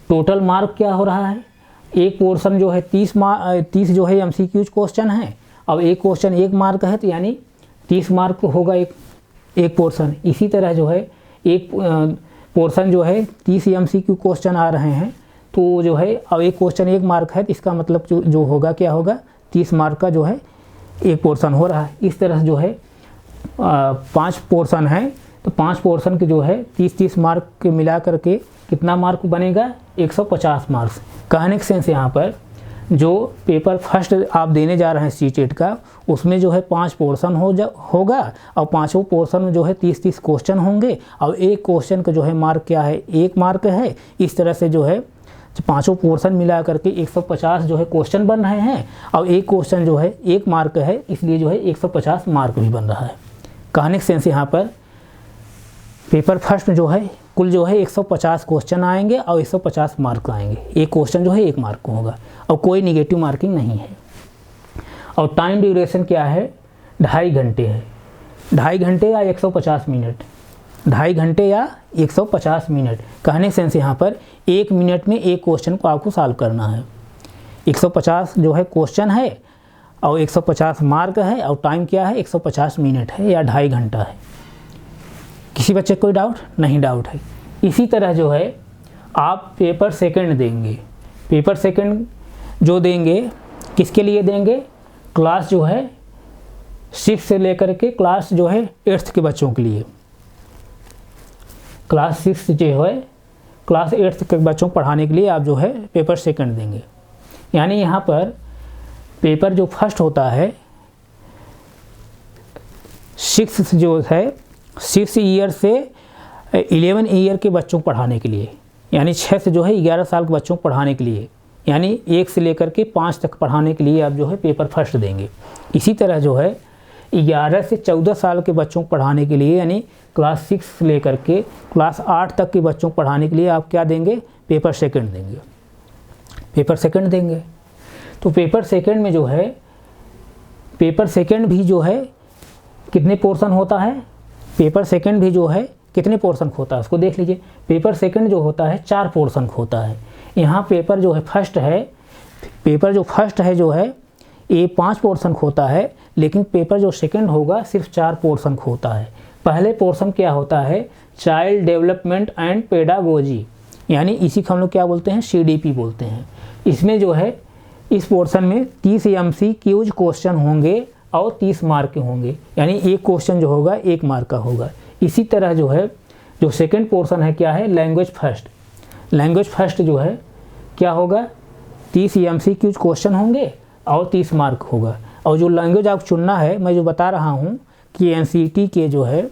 S1: टोटल मार्क क्या हो रहा है, एक पोर्शन जो है 30 जो है MCQ क्वेश्चन है और एक क्वेश्चन 1 मार्क है, तो यानी 30 मार्क होगा एक पोर्शन। इसी तरह जो है एक पोर्शन जो है 30 MCQ क्वेश्चन आ रहे हैं, तो जो है अब एक क्वेश्चन 1 मार्क है, तो इसका मतलब जो होगा क्या होगा, 30 मार्क का जो है एक पोर्शन हो रहा है। इस तरह से जो है 5 पोर्शन है, तो 5 पोर्शन के जो है 30-30 मार्क के मिला करके कितना मार्क बनेगा, 150 मार्क्स। कहने का सेंस यहाँ पर जो पेपर फर्स्ट आप देने जा रहे हैं CTET का, उसमें जो है 5 पोर्शन होगा और 5 पोर्शन में जो है 30-30 क्वेश्चन होंगे और एक क्वेश्चन का जो है मार्क क्या है, 1 मार्क है। इस तरह से जो है 5 पोर्शन मिला करके 150 जो है क्वेश्चन बन रहे हैं और एक क्वेश्चन जो है 1 मार्क है, इसलिए जो है 150 मार्क भी बन रहा है। कहने का सेंस यहाँ पर पेपर फर्स्ट में जो है कुल जो है 150 क्वेश्चन आएंगे और 150 मार्क आएंगे। एक क्वेश्चन जो है 1 मार्क को होगा और कोई निगेटिव मार्किंग नहीं है। और टाइम ड्यूरेशन क्या है, 2.5 घंटे है। 2.5 घंटे या 150 मिनट, 2.5 घंटे या 150 मिनट। कहने सेंस यहाँ पर 1 मिनट में एक क्वेश्चन को आपको सॉल्व करना है। 150 जो है क्वेश्चन है और 150 मार्क है और टाइम क्या है, 150 मिनट है या 2.5 घंटा है। किसी बच्चे को कोई डाउट नहीं? डाउट है। इसी तरह जो है आप पेपर सेकंड देंगे। पेपर सेकंड जो देंगे किसके लिए देंगे, क्लास जो है 6 से लेकर के क्लास जो है 8th के बच्चों के लिए। क्लास 6 जो है क्लास 8th के बच्चों को पढ़ाने के लिए आप जो है पेपर सेकंड देंगे। यानी यहाँ पर पेपर जो फर्स्ट होता है 6 जो है 6 ईयर से 11 ईयर के बच्चों को पढ़ाने के लिए, यानी 6 से जो है 11 साल के बच्चों को पढ़ाने के लिए, यानी 1 से लेकर के 5 तक पढ़ाने के लिए आप जो है पेपर फर्स्ट देंगे। इसी तरह जो है 11 से 14 साल के बच्चों को पढ़ाने के लिए, यानी क्लास 6 से लेकर के क्लास 8 तक के बच्चों को पढ़ाने के लिए आप क्या देंगे, पेपर सेकंड देंगे। पेपर सेकंड देंगे। तो पेपर सेकंड में जो है पेपर सेकंड भी जो है कितने पोर्शन होता है, पेपर सेकंड भी जो है कितने पोर्शन होता है उसको देख लीजिए। पेपर सेकंड जो होता है 4 पोर्शन होता है। यहाँ पेपर जो है फर्स्ट है पेपर जो फर्स्ट है जो है ये 5 पोर्शन होता है, लेकिन पेपर जो सेकंड होगा सिर्फ 4 पोर्शन होता है। पहले पोर्शन क्या होता है, चाइल्ड डेवलपमेंट एंड पेडागोजी, यानी इसी को हम लोग क्या बोलते हैं, CDP बोलते हैं। इसमें जो है इस पोर्शन में 30 MCQ क्वेश्चन होंगे और 30 मार्क के होंगे, यानी एक क्वेश्चन जो होगा 1 मार्क का होगा। इसी तरह जो है जो सेकंड पोर्शन है क्या है, लैंग्वेज फर्स्ट। लैंग्वेज फर्स्ट जो है क्या होगा, 30 MCQ क्वेश्चन होंगे और 30 मार्क होगा। और जो लैंग्वेज आप चुनना है, मैं जो बता रहा हूँ कि NCT के जो है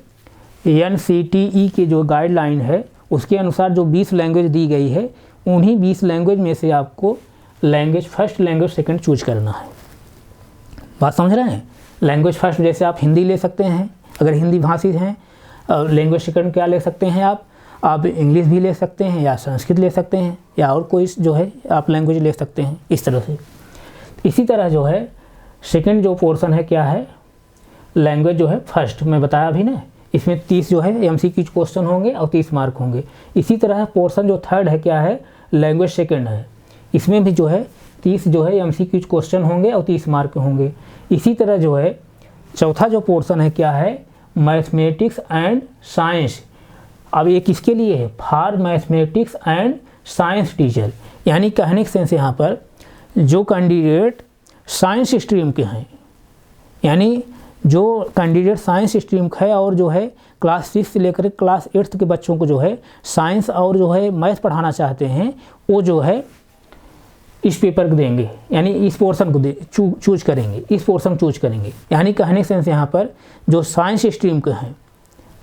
S1: NCTE के जो गाइडलाइन है उसके अनुसार जो 20 लैंग्वेज दी गई है, उन्हीं 20 लैंग्वेज में से आपको language first language second choose करना है। बात समझ रहे हैं। लैंग्वेज फर्स्ट जैसे आप हिंदी ले सकते हैं अगर हिंदी भाषी हैं, और लैंग्वेज सेकंड क्या ले सकते हैं आप इंग्लिश भी ले सकते हैं या संस्कृत ले सकते हैं या और कोई जो है आप लैंग्वेज ले सकते हैं, इस तरह से। इसी तरह जो है सेकंड जो पोर्शन है क्या है, लैंग्वेज जो है फर्स्ट, मैं बताया अभी ना, इसमें 30 जो है MCQ क्वेश्चन होंगे और 30 मार्क होंगे। इसी तरह पोर्शन जो थर्ड है क्या है, लैंग्वेज सेकंड है, इसमें भी जो है 30 जो है MCQ क्वेश्चन होंगे और 30 मार्क होंगे। इसी तरह जो है चौथा जो पोर्शन है क्या है, मैथमेटिक्स एंड साइंस। अब ये किसके लिए है, for mathematics and science teacher, यानी कहने के सेंस यहाँ पर जो कैंडिडेट साइंस स्ट्रीम के हैं, यानी जो कैंडिडेट साइंस स्ट्रीम का है और जो है क्लास 6 से लेकर क्लास 8 के बच्चों को जो है साइंस और जो है मैथ पढ़ाना चाहते हैं, वो जो है इस पेपर को देंगे, यानी इस पोर्शन को चूज करेंगे, इस पोर्शन चूज करेंगे। यानी कहने के सेंस यहाँ पर जो साइंस स्ट्रीम के हैं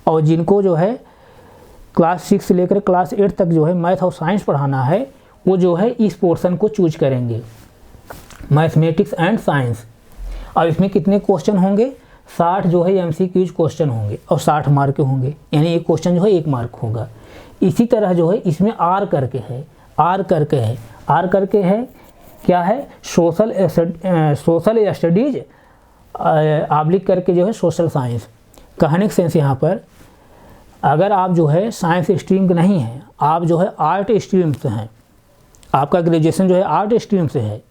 S1: और जिनको जो है क्लास 6 से लेकर क्लास 8 तक जो है मैथ और साइंस पढ़ाना है, वो जो है इस पोर्शन को चूज करेंगे, मैथमेटिक्स एंड साइंस। और इसमें कितने क्वेश्चन होंगे, 60 जो है MCQ क्वेश्चन होंगे और 60 मार्क के होंगे, यानी एक क्वेश्चन जो है 1 मार्क होगा। इसी तरह जो है इसमें R करके है, R करके है क्या है, सोशल स्टडीज आब्लिक करके जो है सोशल साइंस। कहने के सेंस यहाँ पर अगर आप जो है साइंस स्ट्रीम के नहीं हैं, आप जो है आर्ट स्ट्रीम से हैं, आपका ग्रेजुएशन जो है आर्ट स्ट्रीम से है,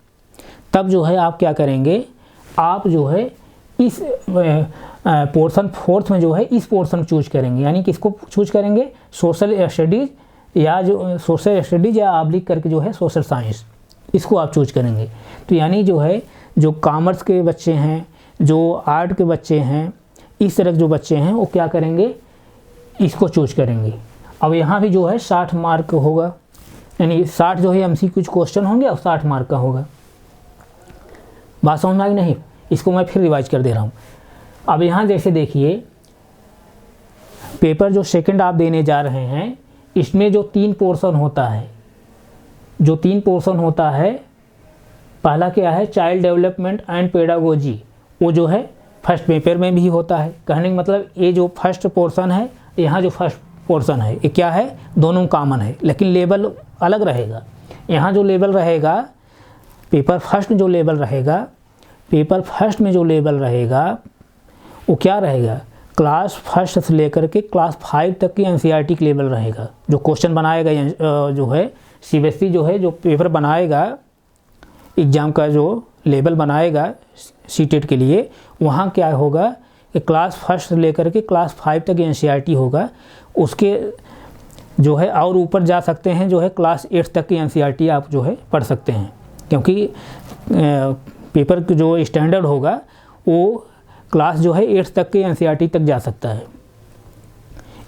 S1: तब जो है आप क्या करेंगे, आप जो है इस पोर्शन फोर्थ में जो है इस पोर्शन चूज करेंगे। यानी किसको चूज करेंगे, सोशल स्टडीज़ या जो सोशल स्टडीज़ या आब्लिक करके जो है सोशल साइंस, इसको आप चूज करेंगे। तो यानी जो है जो कॉमर्स के बच्चे हैं, जो आर्ट के बच्चे हैं, इस तरह के जो बच्चे हैं वो क्या करेंगे, इसको चूज करेंगे। अब यहाँ भी जो है 60 मार्क होगा, यानी 60 जो है MCQ क्वेश्चन होंगे और 60 मार्क का होगा। बात समझ में आई नहीं, इसको मैं फिर रिवाइज कर दे रहा हूँ। अब यहाँ जैसे देखिए पेपर जो सेकंड आप देने जा रहे हैं, इसमें जो 3 पोर्शन होता है, जो 3 पोर्शन होता है, पहला क्या है, चाइल्ड डेवलपमेंट एंड पेडागोजी, वो जो है फर्स्ट पेपर में भी होता है। कहने का मतलब ये जो फर्स्ट पोर्शन है, यहाँ जो फर्स्ट पोर्शन है, ये क्या है, दोनों कॉमन है, लेकिन लेवल अलग रहेगा। यहाँ जो लेवल रहेगा, पेपर फर्स्ट जो लेवल रहेगा, पेपर फर्स्ट में जो लेवल रहेगा वो क्या रहेगा, क्लास फर्स्ट से लेकर के क्लास 5 तक की NCERT की लेवल रहेगा। जो क्वेश्चन बनाएगा जो है CBSE जो है जो पेपर बनाएगा, एग्ज़ाम का जो लेवल बनाएगा CTET के लिए, वहाँ क्या होगा कि क्लास फर्स्ट से लेकर के क्लास 5 तक NCERT होगा। उसके जो है और ऊपर जा सकते हैं, जो है क्लास 8 तक की NCERT आप जो है पढ़ सकते हैं, क्योंकि पेपर जो स्टैंडर्ड होगा वो क्लास जो है 8 तक के NCERT तक जा सकता है।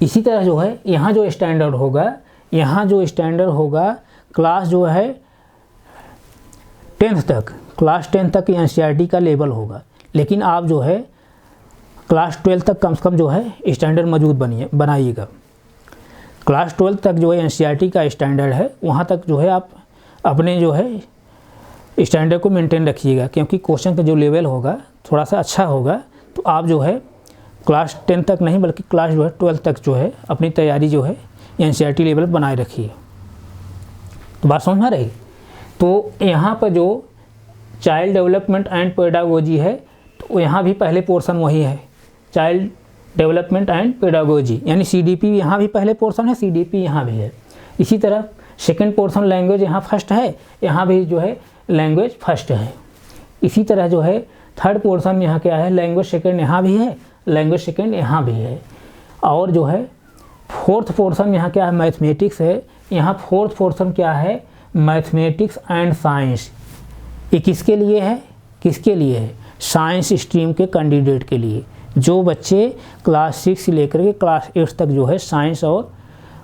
S1: इसी तरह जो है यहाँ जो स्टैंडर्ड होगा, यहाँ जो स्टैंडर्ड होगा क्लास जो है 10th तक, क्लास 10 तक की NCERT का लेवल होगा। लेकिन आप जो है क्लास 12 तक कम से कम जो है स्टैंडर्ड मौजूद बनाइएगा। क्लास 12 तक जो है NCERT का स्टैंडर्ड है, वहाँ तक जो है आप अपने जो है स्टैंडर्ड को मेंटेन रखिएगा, क्योंकि क्वेश्चन का जो लेवल होगा थोड़ा सा अच्छा होगा। तो आप जो है क्लास 10 तक नहीं बल्कि क्लास जो है 12 तक जो है अपनी तैयारी जो है NCERT लेवल बनाए रखिए। तो बात समझ में आ रही। तो यहाँ पर जो चाइल्ड डेवलपमेंट एंड पेडागोजी है, तो यहाँ भी पहले पोर्शन वही है, चाइल्ड डेवलपमेंट एंड पेडागोजी, यानी CDP यहाँ भी पहले पोर्शन है, CDP यहाँ भी है। इसी तरह सेकंड पोर्शन लैंग्वेज यहाँ फर्स्ट है, यहाँ भी जो है लैंग्वेज फर्स्ट है। इसी तरह जो है थर्ड पोर्शन में यहाँ क्या है, लैंग्वेज सेकंड यहाँ भी है, लैंग्वेज सेकंड यहाँ भी है। और जो है फोर्थ पोर्शन में यहाँ क्या है, मैथमेटिक्स है। यहाँ फोर्थ पोर्शन क्या है, मैथमेटिक्स एंड साइंस। ये किसके लिए है, किसके लिए है, साइंस स्ट्रीम के कैंडिडेट के लिए। जो बच्चे क्लास 6 से लेकर के क्लास 8 तक जो है साइंस और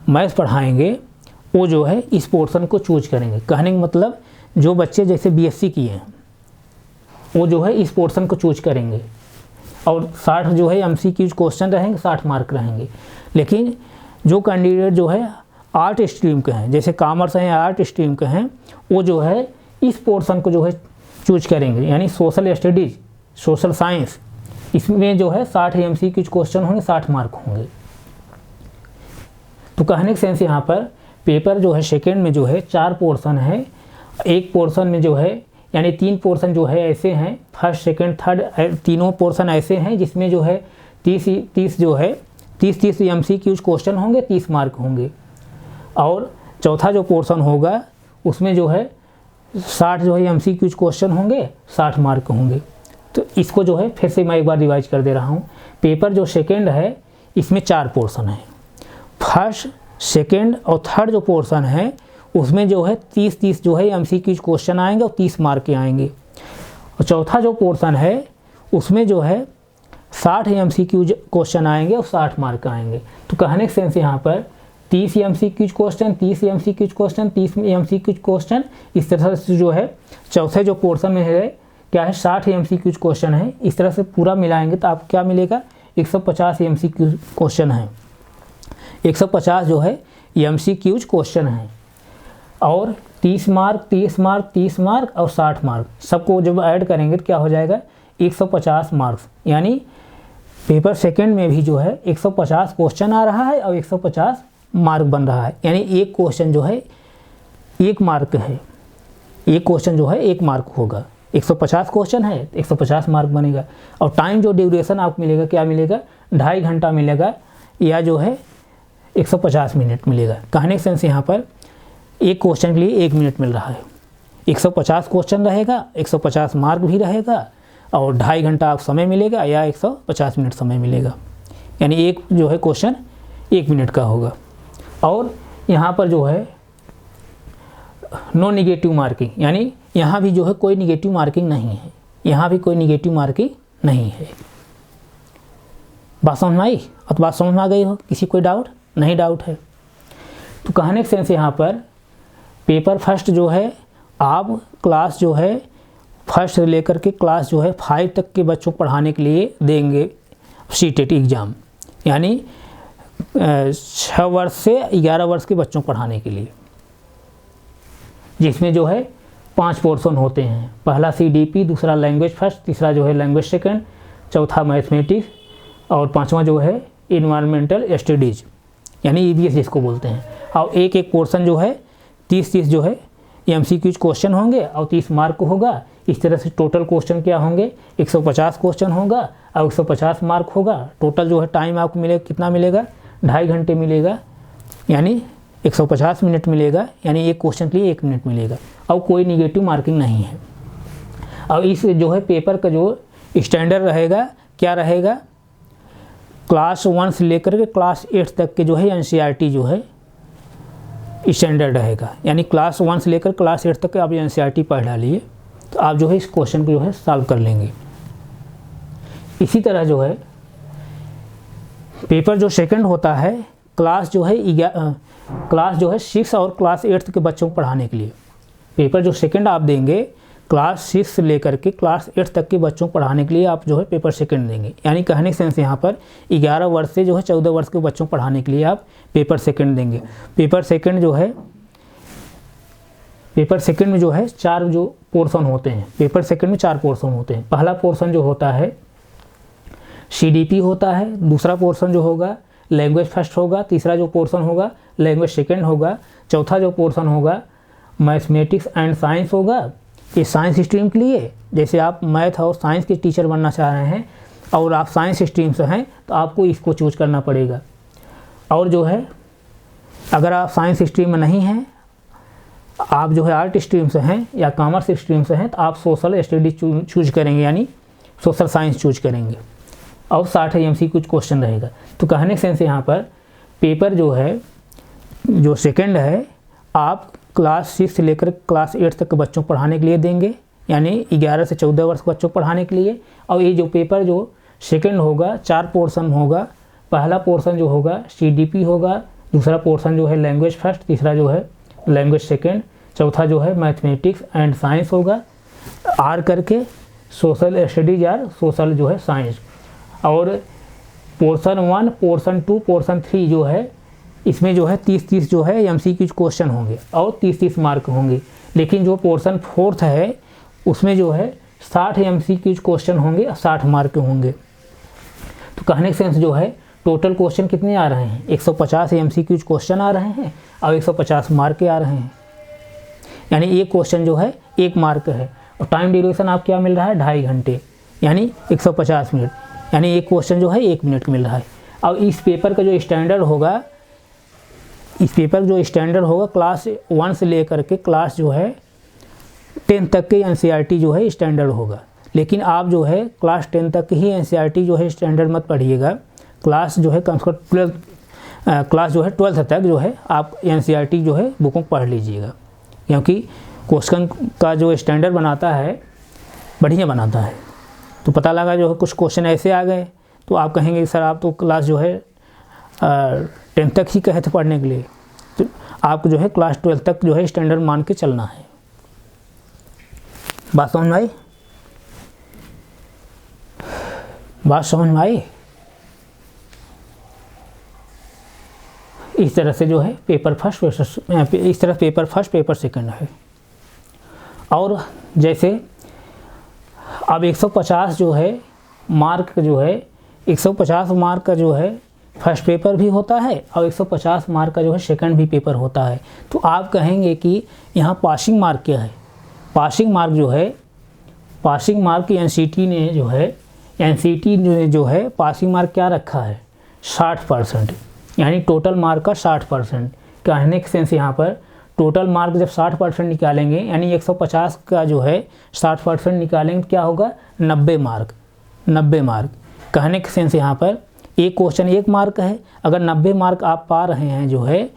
S1: मैथ पढ़ाएंगे, वो जो है इस पोर्शन को चूज करेंगे। कहने का मतलब जो बच्चे जैसे बीएससी किए हैं वो जो है इस पोर्शन को चूज करेंगे, और 60 जो है एमसीक्यू क्वेश्चन रहेंगे, 60 मार्क रहेंगे। लेकिन जो कैंडिडेट जो है आर्ट स्ट्रीम के हैं, जैसे कॉमर्स हैं या आर्ट स्ट्रीम के हैं, वो जो है इस पोर्शन को जो है चूज करेंगे, यानी सोशल स्टडीज़, सोशल साइंस। इसमें जो है 60 एमसीक्यू क्वेश्चन होंगे, 60 मार्क होंगे। तो कहने का सेंस यहाँ पर पेपर जो है सेकेंड में जो है 4 पोर्शन है। एक पोर्शन में जो है यानी 3 पोर्शन जो है ऐसे हैं, फर्स्ट सेकंड थर्ड, तीनों पोर्शन ऐसे हैं जिसमें जो है 30 जो है 30 एमसीक्यू क्वेश्चन होंगे, 30 मार्क होंगे। और चौथा जो पोर्शन होगा उसमें जो है 60 जो है एमसीक्यू क्वेश्चन होंगे, 60 मार्क होंगे। तो इसको जो है फिर से मैं एक बार रिवाइज कर दे रहा हूँ। पेपर जो सेकेंड है इसमें 4 पोर्शन है। फर्स्ट सेकेंड और थर्ड जो पोर्शन है उसमें जो है 30 जो है एमसीक्यू क्वेश्चन आएंगे और 30 मार्क के आएंगे। और चौथा जो पोर्शन है उसमें जो है 60 एमसीक्यू क्वेश्चन आएंगे और 60 मार्क आएंगे। तो कहने का सेंस यहाँ पर 30 MCQ question, 30 MCQ question, 30 MCQ question, इस तरह से जो है चौथे जो पोर्शन में है क्या है 60 एमसीक्यू क्वेश्चन है। इस तरह से पूरा मिलाएंगे तो आपको क्या मिलेगा, 150 एमसीक्यू क्वेश्चन है। 150 जो है एमसीक्यू क्वेश्चन है, और 30 मार्क 30 मार्क 30 मार्क और 60 मार्क, सबको जब ऐड करेंगे तो क्या हो जाएगा 150 मार्क्स। यानी पेपर सेकंड में भी जो है 150 क्वेश्चन आ रहा है और 150 मार्क बन रहा है। यानी एक क्वेश्चन जो है 1 मार्क है, एक क्वेश्चन जो है 1 मार्क होगा। 150 क्वेश्चन है तो 150 मार्क बनेगा। और टाइम जो ड्यूरेशन आपको मिलेगा क्या मिलेगा, 2.5 घंटा मिलेगा, या जो है 150 मिनट मिलेगा। कहने का सेंस यहाँ पर एक क्वेश्चन के लिए 1 मिनट मिल रहा है। 150 क्वेश्चन रहेगा, 150 मार्क भी रहेगा, और 2.5 घंटा आप समय मिलेगा या 150 मिनट समय मिलेगा। यानी एक जो है क्वेश्चन 1 मिनट का होगा। और यहाँ पर जो है नो निगेटिव मार्किंग, यानी यहाँ भी जो है कोई निगेटिव मार्किंग नहीं है, यहाँ भी कोई निगेटिव मार्किंग नहीं है। बात समझ में आई? और तो बात समझ में आ गई हो, किसी कोई डाउट नहीं? डाउट है तो कहने का सेंस यहाँ पर पेपर फर्स्ट जो है आप क्लास जो है फर्स्ट से लेकर के क्लास जो है 5 तक के बच्चों को पढ़ाने के लिए देंगे सीटेट एग्ज़ाम, यानी 6 वर्ष से 11 वर्ष के बच्चों को पढ़ाने के लिए, जिसमें जो है 5 पोर्शन होते हैं। पहला CDP, दूसरा लैंग्वेज फर्स्ट, तीसरा जो है लैंग्वेज सेकंड, चौथा मैथमेटिक्स, और 5वां जो है इन्वायरमेंटल स्टडीज़, यानी EVS जिसको बोलते हैं। और एक एक पोर्शन जो है 30 जो है MCQ क्वेश्चन होंगे और 30 मार्क होगा। इस तरह से टोटल क्वेश्चन क्या होंगे, 150 क्वेश्चन होगा और 150 मार्क होगा। टोटल जो है टाइम आपको मिलेगा, कितना मिलेगा, 2.5 घंटे मिलेगा, यानी 150 मिनट मिलेगा, यानी एक क्वेश्चन के लिए 1 मिनट मिलेगा। और कोई निगेटिव मार्किंग नहीं है। और इस जो है पेपर का जो स्टैंडर्ड रहेगा क्या रहेगा, क्लास 1 से लेकर के क्लास 8 तक के जो है NCERT जो है स्टैंडर्ड रहेगा। यानी क्लास 1 से लेकर क्लास 8 तक आप NCERT पढ़ डालिए तो आप जो है इस क्वेश्चन को जो है सॉल्व कर लेंगे। इसी तरह जो है पेपर जो सेकंड होता है क्लास जो है 6 और क्लास 8 के बच्चों को पढ़ाने के लिए। पेपर जो सेकंड आप देंगे क्लास 6 से लेकर के क्लास 8 तक के बच्चों को पढ़ाने के लिए आप जो है पेपर सेकंड देंगे। यानी कहने का सेंस यहाँ पर 11 वर्ष से जो है 14 वर्ष के बच्चों को पढ़ाने के लिए आप पेपर सेकंड देंगे। पेपर सेकंड में जो है 4 जो पोर्शन होते हैं, पेपर सेकंड में 4 पोर्शन होते हैं। पहला पोर्शन जो होता है CDP होता है, दूसरा पोर्शन जो होगा लैंग्वेज फर्स्ट होगा, तीसरा जो पोर्शन होगा लैंग्वेज सेकंड होगा, चौथा जो पोर्शन होगा मैथमेटिक्स एंड साइंस होगा। ये साइंस स्ट्रीम के लिए, जैसे आप मैथ और साइंस के टीचर बनना चाह रहे हैं और आप साइंस स्ट्रीम से हैं तो आपको इसको चूज करना पड़ेगा। और जो है अगर आप साइंस स्ट्रीम में नहीं हैं, आप जो है आर्ट स्ट्रीम से हैं या कॉमर्स स्ट्रीम से हैं तो आप सोशल स्टडी चूज करेंगे, यानी सोशल साइंस चूज करेंगे और 60 MCQ कुछ क्वेश्चन रहेगा। तो कहने के सेंस यहाँ पर पेपर जो है जो सेकंड है आप क्लास 6 से लेकर क्लास 8 तक के बच्चों को पढ़ाने के लिए देंगे, यानी 11 से 14 वर्ष के बच्चों को पढ़ाने के लिए। और ये जो पेपर जो सेकंड होगा 4 पोर्शन होगा। पहला पोर्शन जो होगा CDP होगा, दूसरा पोर्शन जो है लैंग्वेज फर्स्ट, तीसरा जो है लैंग्वेज सेकंड, चौथा जो है मैथमेटिक्स एंड साइंस होगा, R करके सोशल स्टडीज या सोशल जो है साइंस। और पोर्शन 1, पोर्शन 2, पोर्शन 3 जो है इसमें जो है 30-30 जो है MCQ क्वेश्चन होंगे और 30-30 मार्क होंगे। लेकिन जो पोर्शन 4th है उसमें जो है 60 MCQ क्वेश्चन होंगे, 60 मार्क होंगे। तो कहने के सेंस जो है टोटल क्वेश्चन कितने आ रहे हैं, 150 MCQ क्वेश्चन आ रहे हैं और 150 मार्क आ रहे हैं, यानी एक क्वेश्चन जो है 1 मार्क है। और टाइम ड्यूरेशन आप क्या मिल रहा है 2.5 घंटे, यानी 150 मिनट, यानी एक क्वेश्चन जो है 1 मिनट मिल रहा है। और इस पेपर का जो स्टैंडर्ड होगा, इस पेपर जो स्टैंडर्ड होगा क्लास 1 से लेकर के क्लास जो है 10 तक के NCERT जो है स्टैंडर्ड होगा। लेकिन आप जो है क्लास 10 तक ही NCERT जो है स्टैंडर्ड मत पढ़िएगा, क्लास जो है कम से कम क्लास जो है 12th तक जो है आप NCERT जो है बुकों को पढ़ लीजिएगा, क्योंकि क्वेश्चन का जो स्टैंडर्ड बनाता है बढ़िया बनाता है। तो पता लगा जो है कुछ क्वेश्चन ऐसे आ गए तो आप कहेंगे सर आप तो क्लास जो है 10 तक ही कहे थे पढ़ने के लिए, तो आपको जो है क्लास 12 तक जो है स्टैंडर्ड मान के चलना है। बात समझ में आई? बात समझ में आई? इस तरह से जो है पेपर फर्स्ट, इस तरह पेपर फर्स्ट पेपर सेकंड है। और जैसे अब 150 जो है मार्क जो है 150 मार्क का जो है फर्स्ट पेपर भी होता है और 150 मार्क का जो है सेकंड भी पेपर होता है। तो आप कहेंगे कि यहाँ पासिंग मार्क क्या है? पासिंग मार्क जो है, पासिंग मार्क NCERT ने जो है NCERT ने जो है पासिंग मार्क क्या रखा है 60%, यानी टोटल मार्क का 60%। कहने के सेंस यहाँ पर टोटल मार्क जब 60% निकालेंगे, यानी 150 का जो है 60% निकालेंगे तो क्या होगा 90 मार्क। 90 मार्क कहने के सेंस यहाँ पर एक क्वेश्चन 1 मार्क है, अगर 90 मार्क आप पा रहे हैं जो है